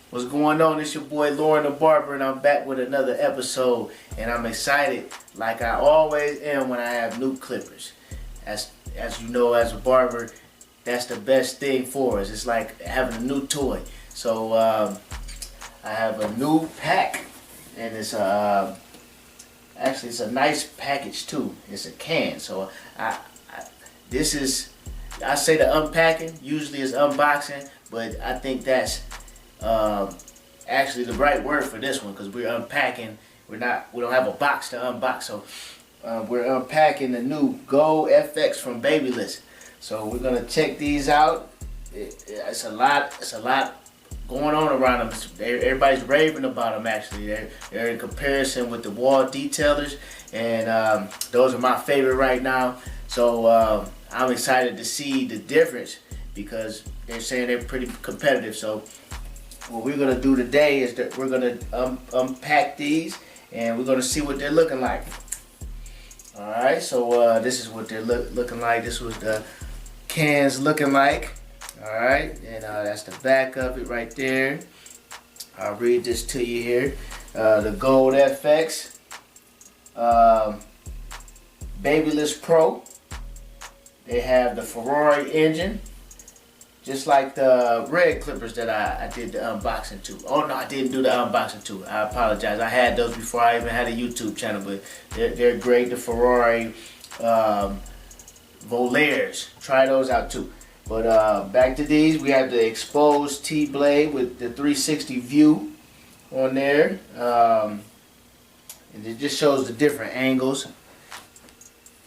What's going on? It's your boy Loren The Barber, and I'm back with another episode, and I'm excited like I always am when I have new clippers. As you know, as a barber, that's the best thing for us. It's like having a new toy. So I have a new pack, and it's actually it's a nice package too. It's a can. So I say the unpacking. Usually it's unboxing, but I think that's actually the right word for this one, because we're unpacking. We don't have a box to unbox, so we're unpacking the new Gold FX from Babyliss. So we're gonna check these out. It's a lot going on around them. Everybody's raving about them. Actually, they're in comparison with the wall detailers, and those are my favorite right now. So I'm excited to see the difference, because they're saying they're pretty competitive. So what we're gonna do today is that we're gonna unpack these, and we're gonna see what they're looking like. All right, so this is what they're looking like. This was the cans looking like. All right, and that's the back of it right there. I'll read this to you here. The Gold FX, Babyliss Pro. They have the Ferrari engine, just like the red clippers that I did the unboxing to. Oh no, I didn't do the unboxing to. I apologize. I had those before I even had a YouTube channel, but they're great. The Ferrari Volaires. Try those out too. But back to these, we have the exposed T-blade with the 360 view on there. And it just shows the different angles.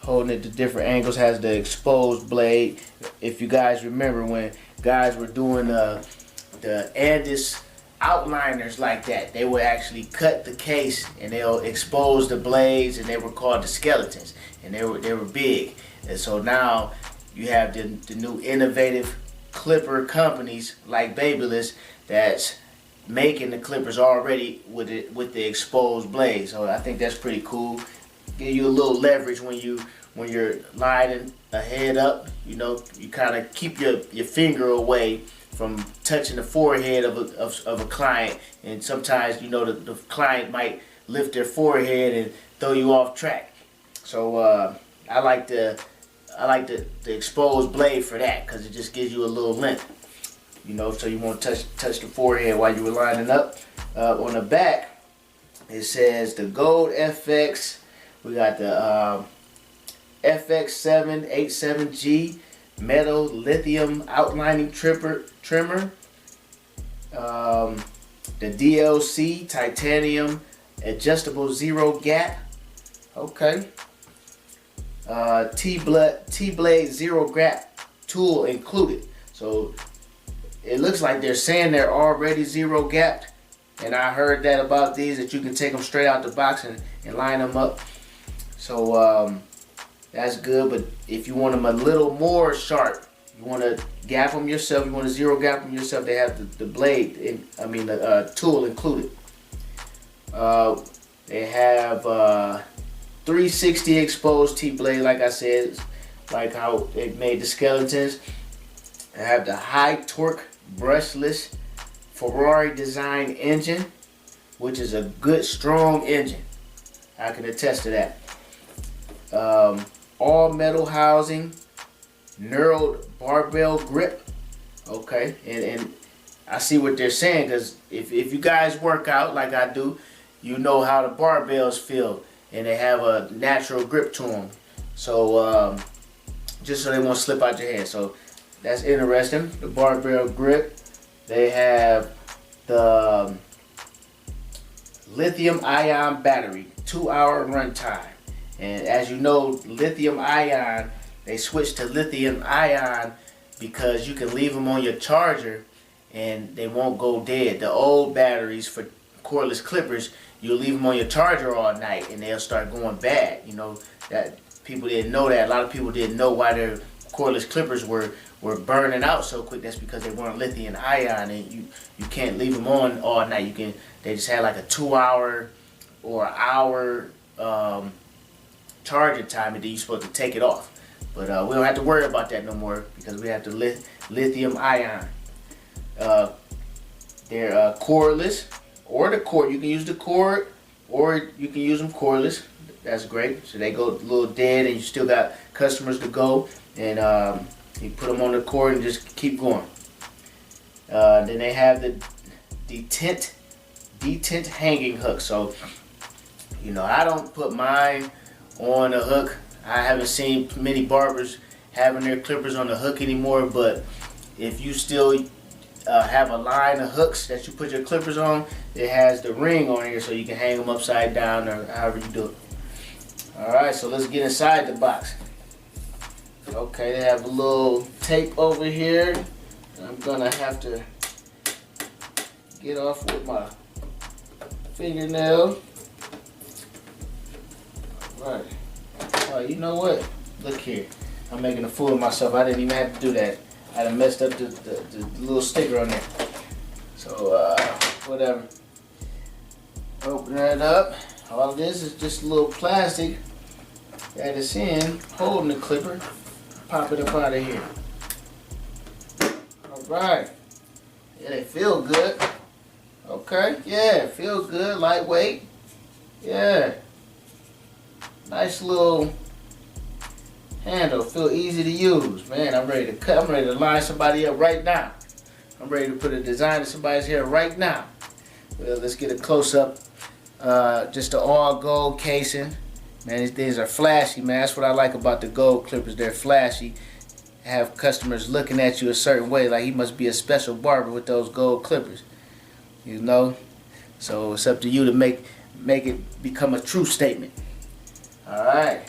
Holding it to different angles, has the exposed blade. If you guys remember when guys were doing the Andis outliners like that, they would actually cut the case and they'll expose the blades, and they were called the skeletons, and they were big. And so now you have the new innovative clipper companies like Babyliss that's making the clippers already with the exposed blade. So I think that's pretty cool. Give you a little leverage when you're lining a head up. You know, you kind of keep your finger away from touching the forehead of a client, and sometimes you know the client might lift their forehead and throw you off track. So I like the exposed blade for that, because it just gives you a little length. You know, so you won't touch the forehead while you were lining up. On the back, it says the Gold FX. We got the FX787G metal lithium outlining trimmer. The DLC titanium adjustable zero gap. Okay. T-blade zero gap tool included. So it looks like they're saying they're already zero gapped, and I heard that about these, that you can take them straight out the box and line them up. So that's good. But if you want them a little more sharp, you want to gap them yourself, you want to zero gap them yourself, they have the blade, the tool included. They have 360 exposed T-blade, like I said, like how they made the skeletons. They have the high torque brushless Ferrari design engine, which is a good strong engine. I can attest to that. All metal housing, knurled barbell grip. Okay, and I see what they're saying, because if you guys work out like I do, you know how the barbells feel, and they have a natural grip to them. So just so they won't slip out your hand. So that's interesting. The barbell grip. They have the lithium ion battery, 2-hour runtime. And as you know, lithium ion, they switched to lithium ion because you can leave them on your charger and they won't go dead. The old batteries for cordless clippers, you leave them on your charger all night and they'll start going bad. You know, that people didn't know that. A lot of people didn't know why their cordless clippers were burning out so quick. That's because they weren't lithium ion, and you can't leave them on all night. They just had like a 2-hour or hour charging time, and then you're supposed to take it off. But we don't have to worry about that no more because we have the lithium ion. They're cordless, or the cord. You can use the cord, or you can use them cordless. That's great. So they go a little dead, and you still got customers to go, and you put them on the cord and just keep going. Then they have the detent hanging hook. So you know, I don't put mine on a hook. I haven't seen many barbers having their clippers on the hook anymore, but if you still have a line of hooks that you put your clippers on, it has the ring on here so you can hang them upside down or however you do it. Alright, so let's get inside the box. Okay, they have a little tape over here. I'm gonna have to get off with my fingernail. Alright. Oh, you know what? Look here. I'm making a fool of myself. I didn't even have to do that. I done messed up the little sticker on there. So, whatever. Open that up. All of this is just a little plastic that is in, holding the clipper. Pop it up out of here. Alright. Yeah, they feel good. Okay, yeah, feel good, lightweight. Yeah. Nice little handle, feel easy to use. Man, I'm ready to cut. I'm ready to line somebody up right now. I'm ready to put a design in somebody's hair right now. Well, let's get a close-up. Just the all gold casing. Man, these things are flashy, man. That's what I like about the gold clippers. They're flashy. Have customers looking at you a certain way, like he must be a special barber with those gold clippers. You know? So it's up to you to make it become a true statement. Alright.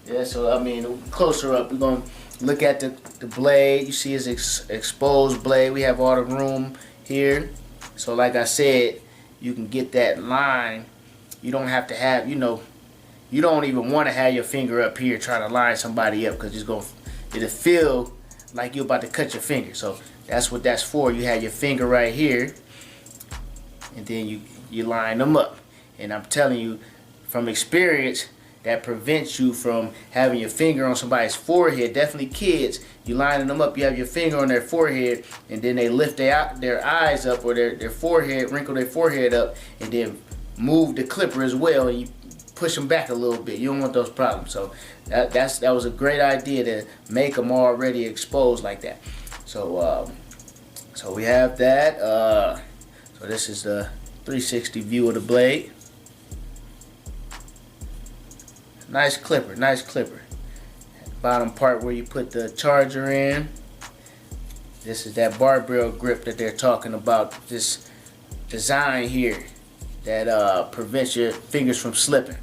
Yeah, so I mean, closer up, we're going to look at the blade. You see it's exposed blade. We have all the room here. So like I said, you can get that line. You don't have to have, you know, you don't even want to have your finger up here trying to line somebody up because it'll feel like you're about to cut your finger. So that's what that's for. You have your finger right here, and then you line them up. And I'm telling you, from experience, that prevents you from having your finger on somebody's forehead. Definitely kids, you lining them up, you have your finger on their forehead, and then they lift their eyes up, or their forehead, wrinkle their forehead up, and then move the clipper as well, and you push them back a little bit. You don't want those problems. So that was a great idea to make them already exposed like that. So so we have that. So this is the 360 view of the blade. Nice clipper, nice clipper. Bottom part where you put the charger in. This is that barbell grip that they're talking about. This design here that prevents your fingers from slipping.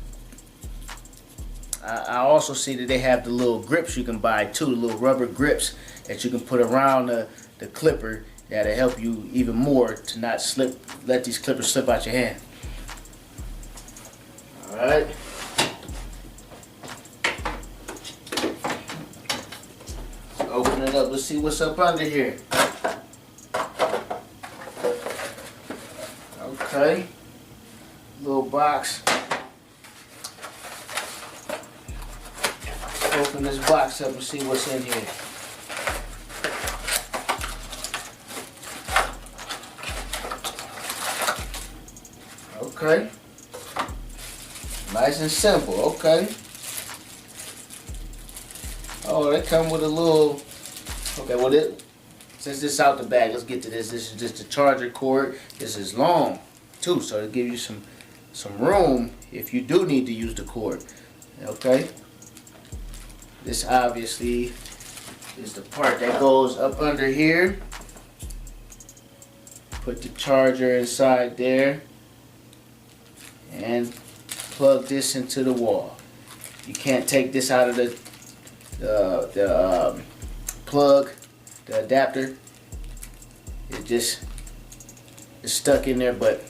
I also see that they have the little grips you can buy too, the little rubber grips that you can put around the clipper that'll help you even more to not slip, let these clippers slip out your hand. Alright. Open it up, let's see what's up under here. Okay. Little box. Open this box up and see what's in here. Okay. Nice and simple, okay. Oh, they come with a little, okay, well, since this is out the bag, let's get to this. This is just a charger cord. This is long, too, so it'll give you some room if you do need to use the cord, okay. This obviously is the part that goes up under here. Put the charger inside there and plug this into the wall. You can't take this out of the plug, the adapter. It just is stuck in there, but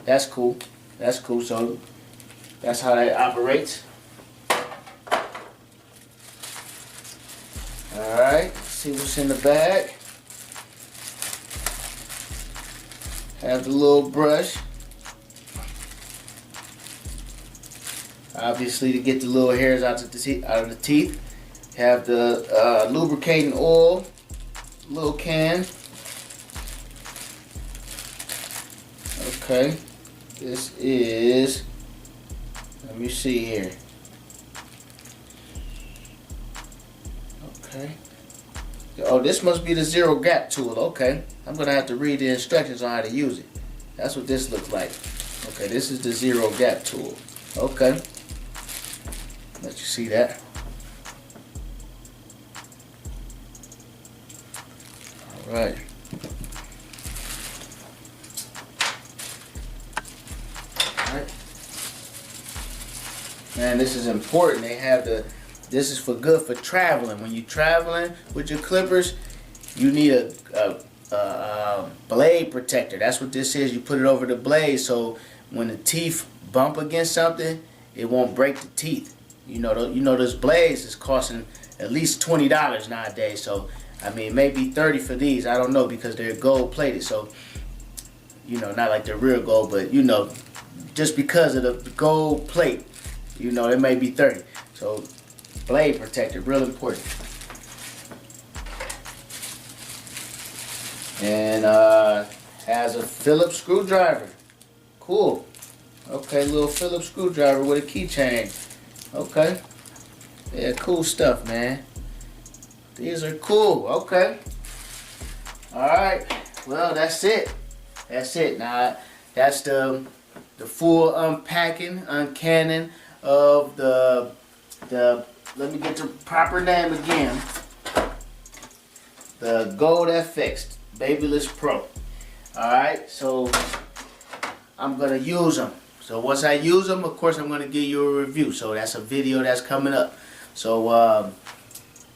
that's cool. That's cool. So that's how that operates. Alright, see what's in the bag. Have the little brush. Obviously to get the little hairs out of the teeth. Have the lubricating oil, little can. Okay, this is, let me see here. Okay. Oh, this must be the zero gap tool. Okay, I'm gonna have to read the instructions on how to use it. That's what this looks like. Okay, this is the zero gap tool. Okay, let you see that. All right. All right. Man, this is important. They have the. This is good for traveling. When you're traveling with your clippers, you need a blade protector. That's what this is. You put it over the blade, so when the teeth bump against something, it won't break the teeth. You know those blades is costing at least $20 nowadays. So I mean, maybe $30 for these. I don't know, because they're gold plated. So not like they're real gold, but just because of the gold plate, it may be $30. So blade protector, real important. And has a Phillips screwdriver. Cool. Okay, little Phillips screwdriver with a keychain. Okay. Yeah, cool stuff, man. These are cool. Okay. Alright. Well, that's it. That's it. Now, that's the full unpacking, uncanning of the let me get the proper name again. The Gold FX Babyliss Pro. Alright, so I'm going to use them. So once I use them, of course, I'm going to give you a review. So that's a video that's coming up. So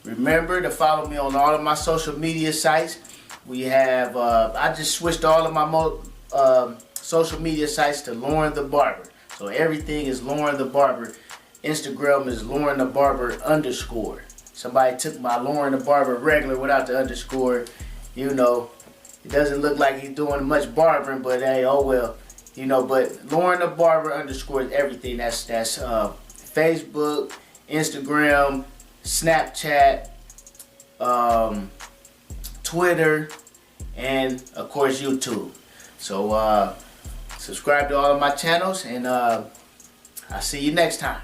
remember to follow me on all of my social media sites. We have, I just switched all of my social media sites to Loren The Barber. So everything is Loren The Barber. Instagram is Loren The Barber _. Somebody took my Loren The Barber regular without the underscore. It doesn't look like he's doing much barbering, but hey, oh well. But Loren The Barber _ is everything. That's Facebook, Instagram, Snapchat, Twitter, and of course YouTube. So subscribe to all of my channels, and I'll see you next time.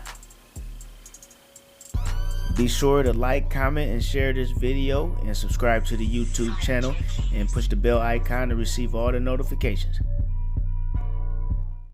Be sure to like, comment, and share this video, and subscribe to the YouTube channel, and push the bell icon to receive all the notifications.